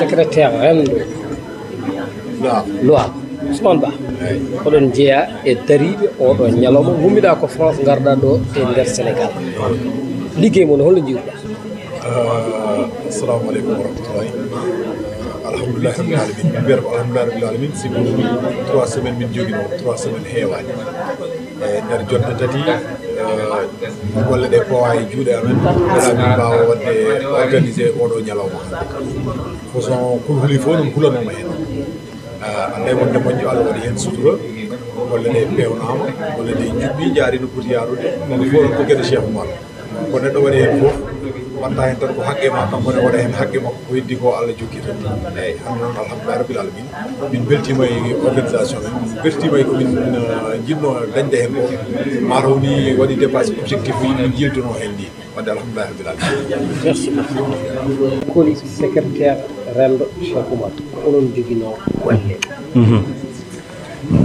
secrétaire rendo loi Ousmane Ba oɗon jeeya e dariɓe oɗo ñalawma gummiɗa ko France garɗa ɗo e nder Sénégal liggey mon holno jiwɗa assalamu aleykum wa rahmatullahi alhamdoulillahi rabbil alamin min mbiyata ko alhamdoulillahi rabbil alamin siko 3 semaines min joguino 3 semaines heewani e nder jonde tati golle ɗe powa e juuɗe amen wala min mbawa wadde organisé oɗo ñalawma façon kono huuli fof noon hulanoma hen Allah wonde moƴƴo Allah waɗi hen sutura golle ɗe pewnama golle ɗe juɓɓi jaari no poti yarude kono fof noon ko gueɗe Cheikh Oumar ko neɗɗo waɗi hen fof watta hen tan ko haqqe ma kanko ne waɗa hen haqqe makko ko heddi ko Allah jokki tan eyyi hande noon alhamdulillah rabbil alamin min beltima e organisation men min beltima e komin jinno dañde hen ko mataw ni waɗi dépassé objectif yimɓe jiltono hen ndi wadde alhamdulillah rabbil alamin merci koli secrétaire rendo Cheikh Oumar onon joguino golle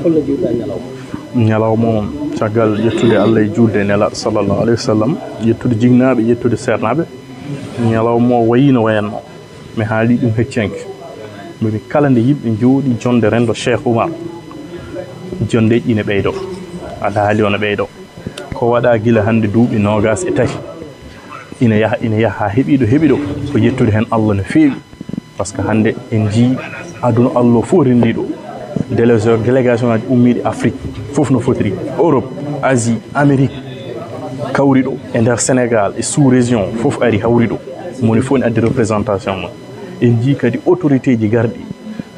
holno jiwɗa ñalawma ñalawma on caggal ƴettude Allah e juulde nelaɗo sallllahu alayhi wa sallam ƴettude jignaɓe ƴettude sernaɓe ñalawma o wayino wayanno mi haali ɗum heccenke mbiɗi kala nde yimɓe jooɗi jonde rendo Cheikh Oumar jonde ƴine ɓeydo aɗa haali ono ɓeydo ko waɗa gila hande duuɓi nogas e tati ina yaha ha heeɓiɗo ko ƴettude hen Allah no feewi par ce que hande en jii aduna Allah fof rendiɗo délégation aji ummiɗi Afrique fof no fotiri Europe Asie Amérique kawri ɗo e nder Sénégal e sous région fof ari hawri ɗo moni fof ne addi représentation mum en jii kadi autorité ji garɗi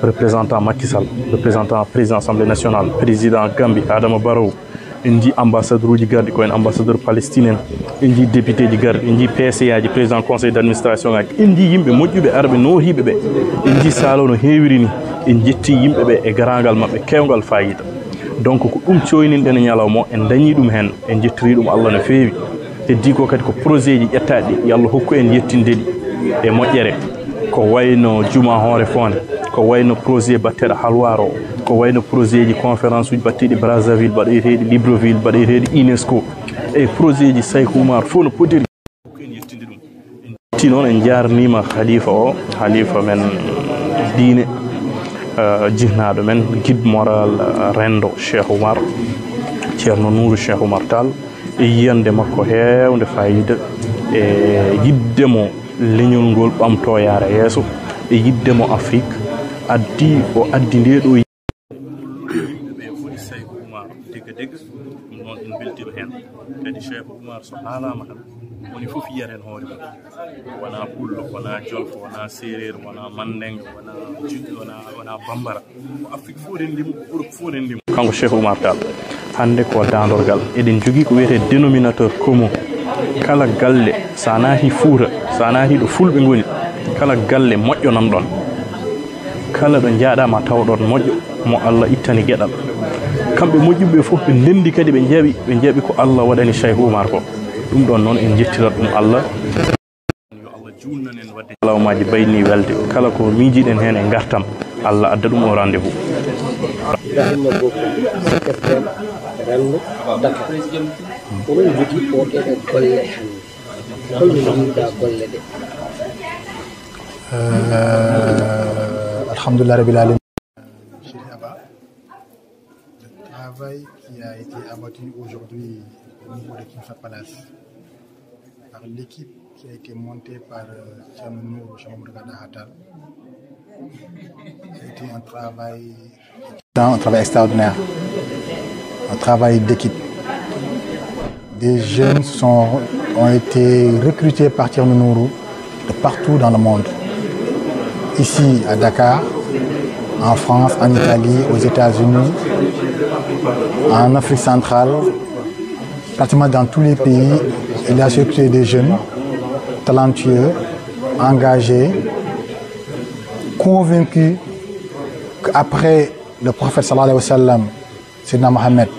représentant Macky Sall représentant président assemblée nationale président Gambie Adama Barrow en jii ambassadeur uji garɗi ko en ambassadeur palestine en jii député ji garɗi en jii PCA ji président conseil d' administration ngaji en jii yimɓe moƴƴuɓe arɓe nohiɓe ɓe en jii salo no heewiri ni en jetti yimɓe ɓe e garangal maɓɓe kewgal fayida donc ko ɗum coyninɗen e ñalawma en dañi ɗum hen en jettiri ɗum Allah no feewi heddi ko kadi ko projet ji ƴettaɗi yo Allah hokku en yettindeɗi e moƴƴere ko wayno juma hoore fonde ko wayno projet batteɗo halwar o ko wayno projet ji conférence uji batteɗi Brazzaville baɗoyeteɗi Libreville baɗoyeteɗi UNESCO e projet ji Cheikh Oumar fof no potiri en yettinde ɗum en jetti noon en jarnima halifa men diine jihnaɗo men guide moral rendo Cheikh Oumar ceerno Nourou Cheikh Oumar Tall e yiyande makko heewde fayida e yiddemo leñol ngol ɓamto yaara yeeso e yiddemo Afrique addi o addi ndeɗo ɓe foti Cheikh Oumar degga ɗum noon en beltima hen kadi Cheikh Oumar so haalama tan woni fof yiyat hen hoore mum wona pullo wona jolfo wona séréer wona mandeng wona juɗɗi wona bambara ko Afrique fof rendimo ko Europe fof rendimo kanko Cheikh Oumar Tall hande ko dandorgal eɗen jogui ko wiyete dénominateur commun kala galle sa naati Fouta sa naati ɗo fulɓe goni kala galle moƴƴo nan ɗon kala ɗo jaaɗama tawɗon moƴƴo mo Allah ittani gueɗal kamɓe moƴƴuɓe fof ɓe ndendi kadi ɓe jaaɓi ko Allah waɗani Cheikh Oumar ko ɗum ɗon noon en jettirat ɗum Allah yo Allah junnan en wadde alawmaji bayni welde kala ko miijiɗen hen e gartam Allah adda ɗum o rendez-vous Ibrahima Boko secrétaire rendo Dakar onon jogui oɗeɗe golle hande holno jiwɗa golle ɗe alhamdulillah rabbil alamin le travail qui a été abattu aujourd'hui au niveau de King Fahd Palace par l'équipe qui a été montée par Thierno Nourou Cheikh Oumar Tall a été un travail extraordinaire, un travail d'équipe. Des jeunes ont été recrutés par Thierno Nourou de partout dans le monde. Ici à Dakar, en France, en Italie, aux États-Unis, en Afrique centrale, pratiquement dans tous les pays, il a recruté des jeunes talentueux, engagés, convaincus qu'après le prophète sallallahu alayhi wa sallam, Sayyidina Mohamed,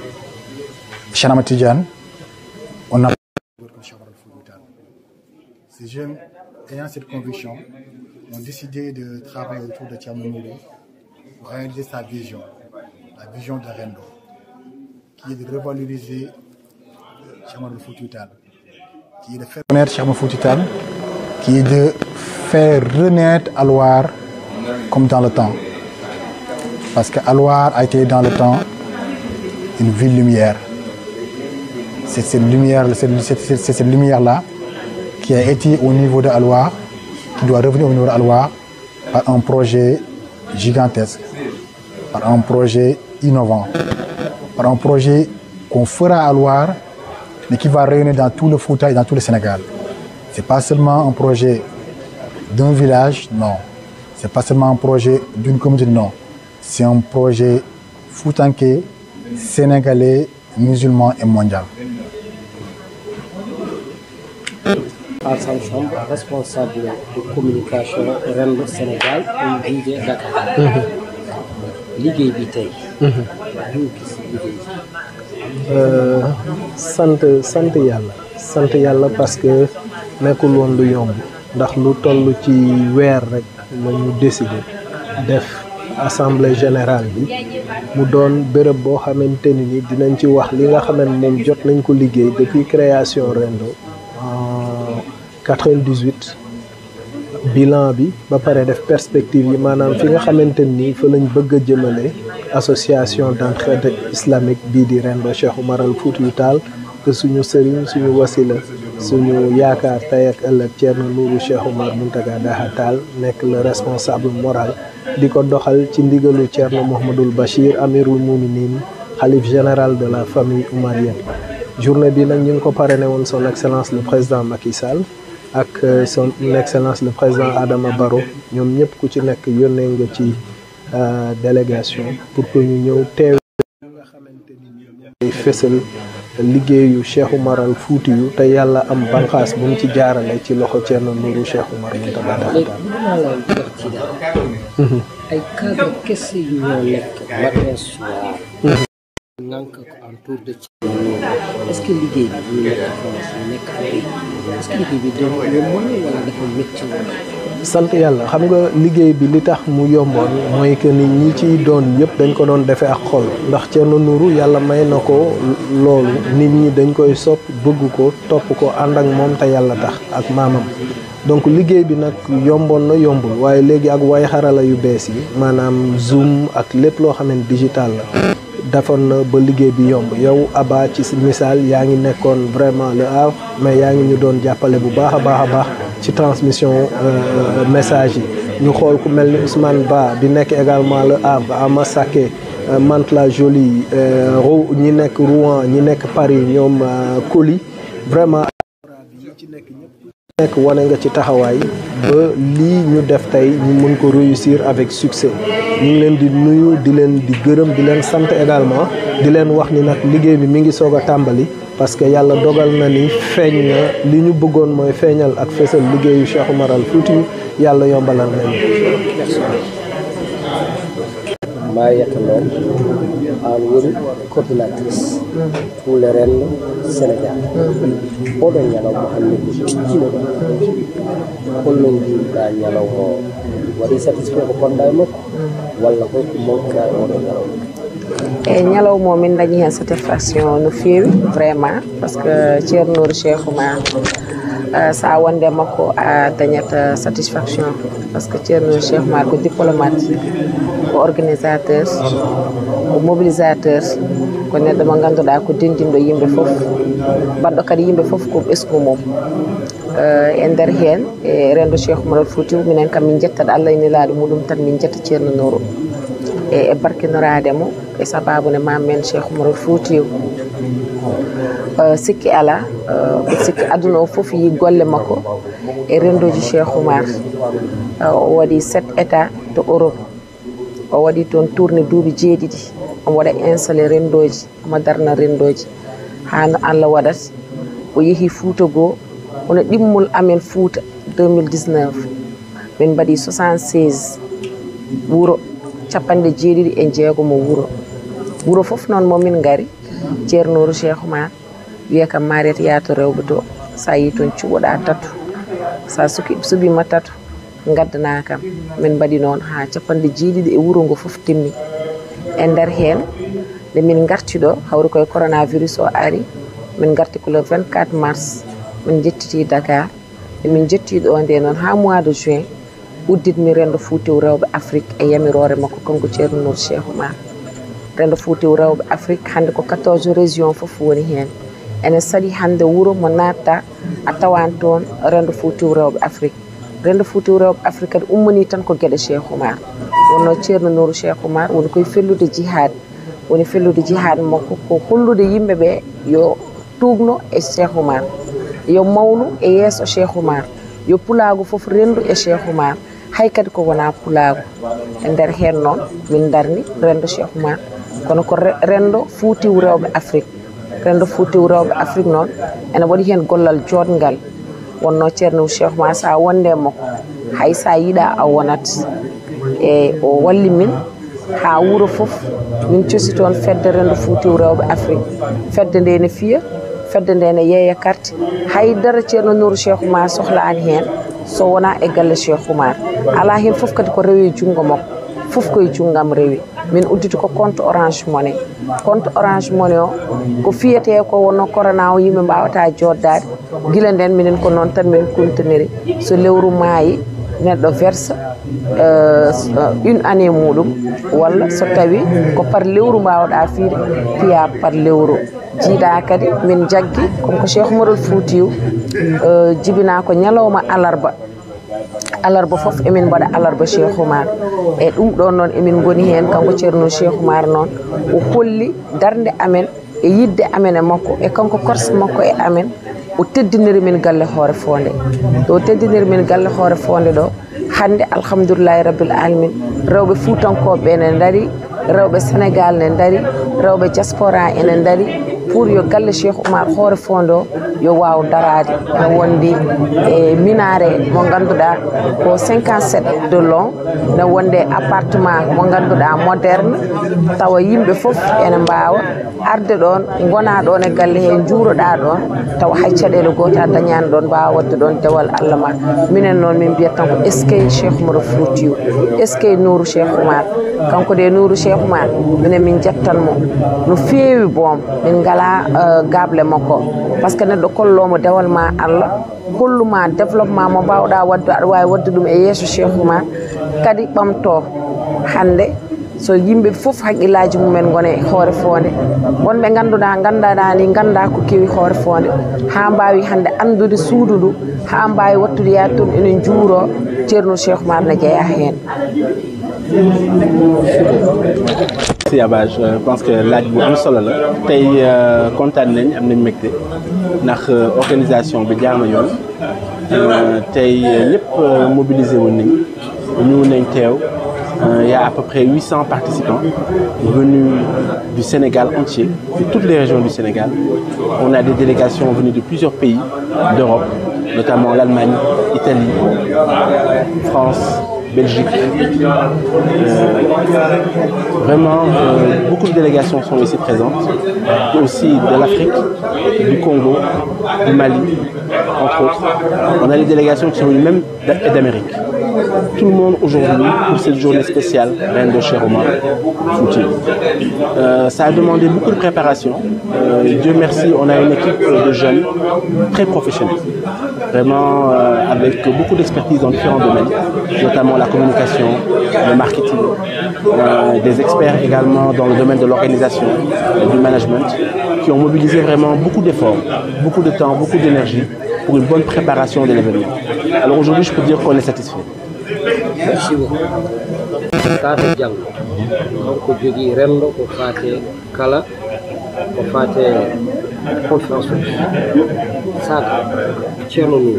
Cheikh Ahmed Tidiane, on a ces jeunes ayant cette conviction ont décidé de travailler autour de Thierno Nourou pour réaliser sa vision, la vision de Rendo, qui est de revaloriser Cheikh Ahmed Foutiyou Tall, qui est de faire renaître Cheikh Ahmed Foutiyou Tall, qui est de faire renaître Alwar comme dans le temps. Parce que Alouar a été dans le temps une ville lumière. C'est cette lumière-là qui a été au niveau de Alouar, qui doit revenir au niveau de Alouar par un projet gigantesque, par un projet innovant, par un projet qu'on fera à Alouar, mais qui va rayonner dans tout le Fouta et dans tout le Sénégal. Ce n'est pas seulement un projet d'un village, non. Ce n'est pas seulement un projet d'une communauté, non. C'est un projet foutanké, sénégalais, musulman et mondial. Alassane Samb, responsable de communication Rendo Sénégal au Djidé Dakar. liggéey bi tey. ñu gis liggéey bi. sant yàlla parce que nekkul woon lu yomb ndax lu toll ci weer rek la ñu décidé def assemblée générale bi mu doon béréb boo xamante ni dinañ ci wax li nga xamante moom jot nañ ko liggéey depuis création Rendo en 98 bilan bi ba pare def perspective yi maanaam fi nga xamante ni fa lañ bëgg a jëmale association d'entraide islamique bii di Rendo Cheikh Oumar Al Foutiyou Tall te suñu sëriñ suñu wasila suñu yaakaar tey ak ëllëg Thierno Nourou Cheikh Oumar Mountaga Daha Tall nekk le responsable moral di ko doxal ci ndigalu Thierno Mouhamadoul Bachir Amirul Mouminin xalif général de la famille oumarienne. journée bi nag ñu ngi ko parrainé woon son excellence le président Macky Sall ak son excellence le président Adama Barrow ñoom ñëpp ku ci nekk yónnee nga ci délégation pour que ñu ñëw teew nga xamante ni ñooy fësal liggéeyu Cheikh Oumar Al Foutiyou te yàlla am banqaas bu mu ci jaarale ci loxo Thierno Nourou Cheikh Oumar Mountaga Daha Tall. léegi mën naa la jox ci dara. ay cadre kese yu ñoo nekk matin soir. nànk ko autour de Thierno Nourou est-ce que liggéey bi ñu nekk France ñu nekk Afrique est-ce que liggéey bi dafa yomboon wala dafa métti woon. sant yàlla xam nga liggéey bi li tax mu yomboon mooy que ni ñi ciy doon yëpp dañ ko doon defee ak xol ndax Thierno Nourou yàlla may na ko loolu nit ñi dañ koy sopp bëgg ko topp ko ànd ak moom te yàlla tax ak maamam donc liggéey bi nag yomboon na yombul waaye léegi ak way xarala yu bees yi maanaam Zoom ak lépp loo xam ne digital la defoon na ba liggéey bi yomb yow Aba ci misaal yaa ngi nekkoon vraiment le Havre mais yaa ngi ñu doon jàppale bu baax a baax ci transmission message yi ñu xool ku mel ni Ousmane Ba di nekk également le Havre Ama Saké Mantes-la-Jolie ñi nekk Rouen ñi nekk Paris ñoom Coly vraiment ñi ci nekk ñëpp wane nga ci taxawaay ba lii ñu def tey ñu mën ko réussir avec succès ñu ngi leen di nuyu di leen di gërëm di leen sant également di leen wax ni nag liggéey bi mi ngi soog a tàmbali parce que yàlla dogal na ni feeñ na li ñu bëggoon mooy feeñal ak fësal liggéeyu Cheikh Oumar Al Foutiyou yàlla yombalal nañu. maa yettaloo aan woni coordinatrice pour le Rendo Sénégal oɗon ñalawma hannde ko ticcino holno jiiɗa ñalawma o waɗi satisfait ko gonɗa e makko walla holko manka e oɗon ñalawma. eyyi ñalawma o min dañi hen satisfaction no feewi vraiment parce que Thierno Nourou Cheikh Oumar sa wonde makko a dañat satisfaction parce que Thierno Nourou Cheikh Oumar ko diplomate ko organisateur ko mobilisateur ko neɗɗo mo ganduɗa ko dendinɗo yimɓe foof baɗɗo kadi yimɓe foof ko ɓesgu mum e nder hen e Rendo Cheikh Oumar Al Foutiyou minen kam min jettaɗo Allah e nelaɗo muɗum tan min jetta Thierno Nourou e barkinorademo e sababu ne mammen Cheikh Oumar Al Foutiyou sikki ala sikki aduna o foof yi golle makko e rendoji Cheikh Oumar o waɗi 7 états to Europe o waɗi toon tourné duuɓi 7 omo waɗa installé rendoji omo darna rendoji hano Allah waɗat o yeehi Fouta goo hono ɗimmol amen Fouta 2019 min mbaɗi 76 wuuro 76 mo wuuro fof noon momin gari Thierno Nourou Cheikh Oumar wiya kam Mariétou yato rewɓe to sa yi toon cuɓoɗa tatu sa suɓima tatu gaddana kam min mbaɗi noon ha 76 e wuuro ngo fof timmi e nder hen nde min garti ɗo hawri koye coronavirus o ari min garti ko le 24 mars min jettiti Dakar nde min jetti ɗo nde noon ha mois de juin udditmi rendo Fuutiw Rewɓe Afrique e yamirore makko kanko ceerno Nour Cheikh Oumar rendo Fuutiw Rewɓe Afrique hande ko 14 région fof woni hen ene saɗi hande wuuro mo natta a tawan toon rendo Fuutiw Rewɓe Afrique rendo Fuutiw Rewɓe Afrique kadi ummani tan ko gueɗe Cheikh Oumar wonno ceerno Nour Cheikh Oumar woni koye fellude jihad woni fellude jihad makko ko hollude yimɓeɓe yo tugno e Cheikh Oumar yo mawnu e yeeso Cheikh Oumar yo pulago foof rendu e Cheikh Oumar hay kadi ko wona pulago e nder hen noon min darni rendo Cheikh Oumar kono ko rendo Fuutiw Rewɓe Afrique rendo Fuutiw Rewɓe Afrique noon ene waɗi hen gollal jodgal wonno ceerno Cheikh Oumar sa wonde makko hay sa yiiɗa a wonat e o walli min ha wuuro foof min cosi toon fedde rendo Fuutiw Rewɓe Afrique fedde nde ne fiya fedde nde ne yeeya carte haydara ceerno Nour Cheikh Oumar sohlani hen so wona e galle Cheikh Oumar ala hen foof kadi ko rewi junggo makko foof koye junggam rewi min udditi ko compte Orange Money o ko fiyete ko wonno corona o yimɓe mbawata joddade guila nden minen ko noon tan min kuntiniri so lewru maayi neɗɗo verse une année muɗum walla so tawi ko par lewru mbawɗa fiide piya par lewru jiiɗa kadi min jaggi comme ko Cheikh Oumarul Foutiou jibina ko ñalawma alarba foof emin mbaɗa alarba Cheikh Oumar e ɗum ɗon noon emin goni hen kanko ceerno Cheikh Oumar noon o holli darde amen e yidde amen e makko e kanko korse makko e amen o teddiniri min galle Hoore Fonde o teddiniri min galle Hoore Fonde ɗo hande alhamdoulillahi rabbil alamin rewɓe Fuutankoɓe ene daari rewɓe Sénégal ne daari rewɓe diaspora ene daari pour yo galle Cheikh Oumar Hoore Fonde o yo waw darade ne wondi e minare mo ganduɗa ko 57 de long ne wonde appartement mo ganduɗa moderne tawa yimɓe foof ene mbawa arde ɗon gona ɗon e galle he juuroɗa ɗon tawa hay caɗele goto a dañani ɗon mbawa wadde ɗon dewal Allah ma minen noon min mbiyat tan ko eskey Cheikh Oumarul Foutiou eskey Nour Cheikh Oumar kanko de Nour Cheikh Oumar minen min jettanmo no feewi boom min ngala gable makko par ce que neɗɗo kollomo dewal ma Allah holluma développement mo mbawɗa wadde aɗa wawi wadde ɗum e yeeso Cheikh Oumar kadi ɓamto hande so yimɓe foof haqqillaji mumen gone Hoore Fonde wonɓe ganduɗa ganda ko kewi Hoore Fonde ha mbawi hande andude suudu ndu ha mbawi wattude yaade toon enen juuro ceerno Cheikh Oumar ne jeeya hen. Merci Abba, je pense que laaj bu am solo la tey kontaan nañ am nañ mbégte ndax organisation bi jaar na yoon tey ñëpp mobilisé woon nañ ñu nañ teew. Il y a à peu près 800 participants venus du Sénégal entier, de toutes les régions du Sénégal. On a des délégations venues de plusieurs pays d'Europe, notamment l'Allemagne, Italie, France, Belgique. Vraiment, beaucoup de délégations sont ici présentes, aussi de l'Afrique, du Congo, du Mali, entre autres. On a des délégations qui sont venues même d'Amérique. Tout le monde aujourd'hui pour cette journée spéciale Reine de Cheikh Oumar Foutiou. Ça a demandé beaucoup de préparation. Dieu merci, on a une équipe de jeunes très professionnels, vraiment avec beaucoup d'expertise dans différents domaines, notamment la communication, le marketing, des experts également dans le domaine de l'organisation et du management, qui ont mobilisé vraiment beaucoup d'efforts, beaucoup de temps, beaucoup d'énergie pour une bonne préparation de l'événement. Alors aujourd'hui, je peux dire qu'on est satisfait. Merci beaucoup. Tata Diallo ko jogui rendo ko fate kala ko fate conférence saka ceerno Nour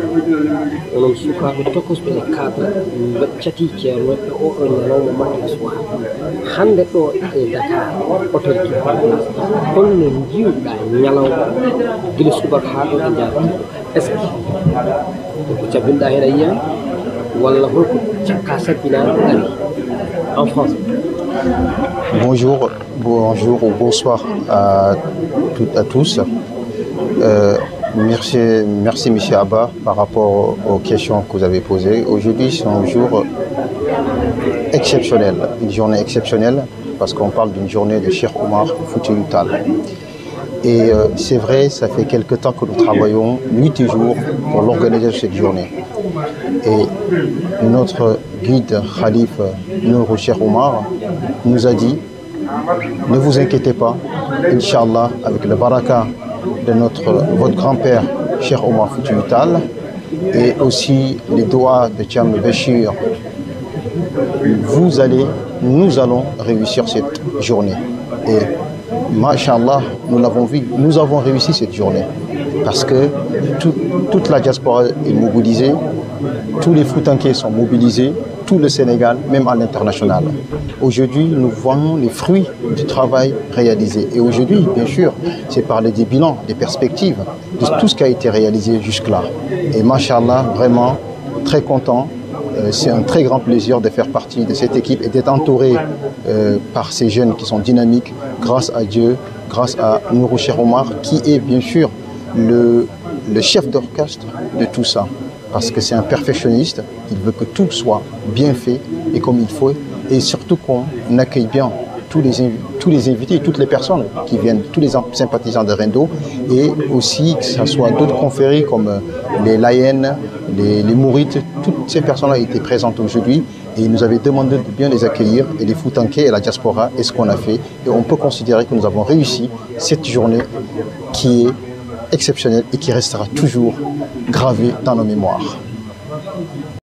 onon sukaɓe tokkosɓe e cadre cati ceerno e o ɗo ñalawma makko suwa hande ɗo e Dakar autorité holno jiwɗa ñalawma guila subaka ha ɗo e jaarata est ce que ko cabbinɗa hen a yiyan walla holko cakka sabbinani ari en France. Bonjour ou bonsoir à tous. Merci M. Abba par rapport aux questions que vous avez posées. Aujourd'hui, c'est un jour exceptionnel, une journée exceptionnelle parce qu'on parle d'une journée de Cheikh Oumar Foutiou Tall. Et c'est vrai, ça fait quelque temps que nous travaillons nuit et jour pour l'organisation de cette journée. Et notre guide Khalif Nourou Cheikh Omar nous a dit, ne vous inquiétez pas, Inch'Allah, avec le baraka de votre grand-père Cheikh Omar Foutiyou Tall et aussi les doigts de Thiam Béchir, nous allons réussir cette journée. Et Masha'Allah, nous l'avons vu, nous avons réussi cette journée parce que toute la diaspora est mobilisée, tous les Foutanké sont mobilisés, tout le Sénégal, même à l'international. Aujourd'hui, nous voyons les fruits du travail réalisé. Et aujourd'hui, bien sûr, c'est parler des bilans, des perspectives, de tout ce qui a été réalisé jusque-là. Et Masha'Allah, vraiment très content. C'est un très grand plaisir de faire partie de cette équipe et d'être entouré par ces jeunes qui sont dynamiques, grâce à Dieu, grâce à Nourou Cheikh Omar, qui est bien sûr le chef d'orchestre de tout ça. Parce que c'est un perfectionniste, il veut que tout soit bien fait et comme il faut, et surtout qu'on accueille bien tous les invités, toutes les personnes qui viennent, tous les sympathisants de Rendo, et aussi que ce soit d'autres confréries comme les Layènes, les Mourites, toutes ces personnes-là étaient présentes aujourd'hui et il nous avait demandé de bien les accueillir, et les Foutanké et la diaspora, et ce qu'on a fait. Et on peut considérer que nous avons réussi cette journée qui est exceptionnelle et qui restera toujours gravée dans nos mémoires.